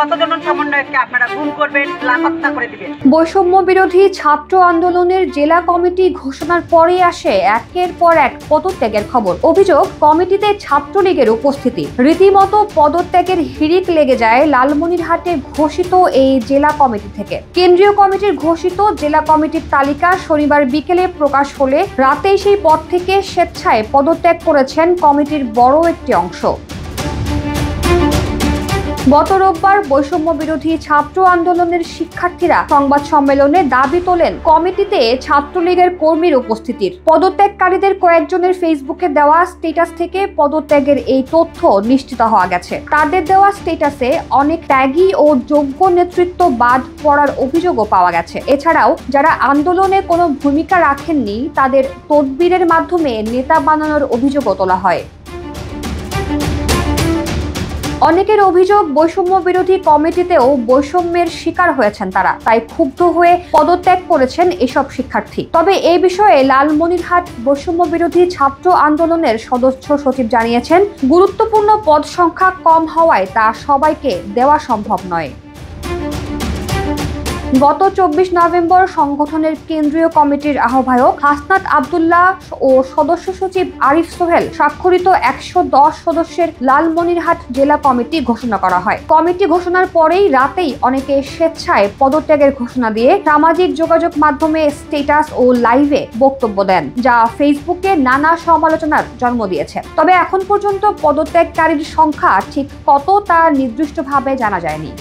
কতজন সমন্বয়ককে আপনারা গুম করবেন, লাপাত্তা করে দিবেন? বৈষম্য বিরোধী ছাত্র আন্দোলনের জেলা কমিটি ঘোষণার পরে আসে একের পর এক পদত্যাগের খবর। অভিযোগ, কমিটিতে ছাত্রলীগের উপস্থিতি। রীতিমতো পদত্যাগের হিড়িক লেগে যায় লালমনিরহাটে ঘোষিত এই জেলা কমিটি থেকে। কেন্দ্রীয় কমিটির ঘোষিত জেলা কমিটির তালিকা শনিবার বিকেলে প্রকাশ হলে রাতেই সেই পদ থেকে স্বেচ্ছায় পদত্যাগ করেছেন কমিটির বড় একটি অংশ। গত রোববার বৈষম্য বিরোধী ছাত্র আন্দোলনের শিক্ষার্থীরা সংবাদ সম্মেলনে দাবি তোলেন কমিটিতে ছাত্রলীগের কর্মীর উপস্থিতির। পদত্যাগকারীদের কয়েকজনের ফেসবুকে দেওয়া স্ট্যাটাস থেকে পদত্যাগের এই তথ্য নিশ্চিত হওয়া গেছে। তাদের দেওয়া স্ট্যাটাসে অনেক ত্যাগী ও যোগ্য নেতৃত্ব বাদ পড়ার অভিযোগও পাওয়া গেছে। এছাড়াও যারা আন্দোলনে কোনো ভূমিকা রাখেননি তাদের তদবিরের মাধ্যমে নেতা বানানোর অভিযোগও তোলা হয়। অনেকের অভিযোগ, বৈষম্য বিরোধী কমিটিতেও বৈষম্যের শিকার হয়েছেন তারা, তাই ক্ষুব্ধ হয়ে পদত্যাগ করেছেন এসব শিক্ষার্থী। তবে এই বিষয়ে লালমনিরহাট বৈষম্য বিরোধী ছাত্র আন্দোলনের সদস্য সচিব জানিয়েছেন, গুরুত্বপূর্ণ পদ সংখ্যা কম হওয়ায় তা সবাইকে দেওয়া সম্ভব নয়। গত 24 নভেম্বর সংগঠনের কেন্দ্রীয় কমিটির আহ্বায়ক হাসনাত আব্দুল্লাহ ও সদস্য সচিব আরিফ সোহেল স্বাক্ষরিত 110 সদস্যের লালমনিরহাট জেলা কমিটি ঘোষণা করা হয়। কমিটি ঘোষণার পরেই রাতেই অনেকে স্বেচ্ছায় পদত্যাগের ঘোষণা দিয়ে সামাজিক যোগাযোগ মাধ্যমে স্ট্যাটাস ও লাইভে বক্তব্য দেন, যা ফেসবুকে নানা সমালোচনার জন্ম দিয়েছে। তবে এখন পর্যন্ত পদত্যাগকারীর সংখ্যা ঠিক কত তা নির্দিষ্টভাবে জানা যায়নি।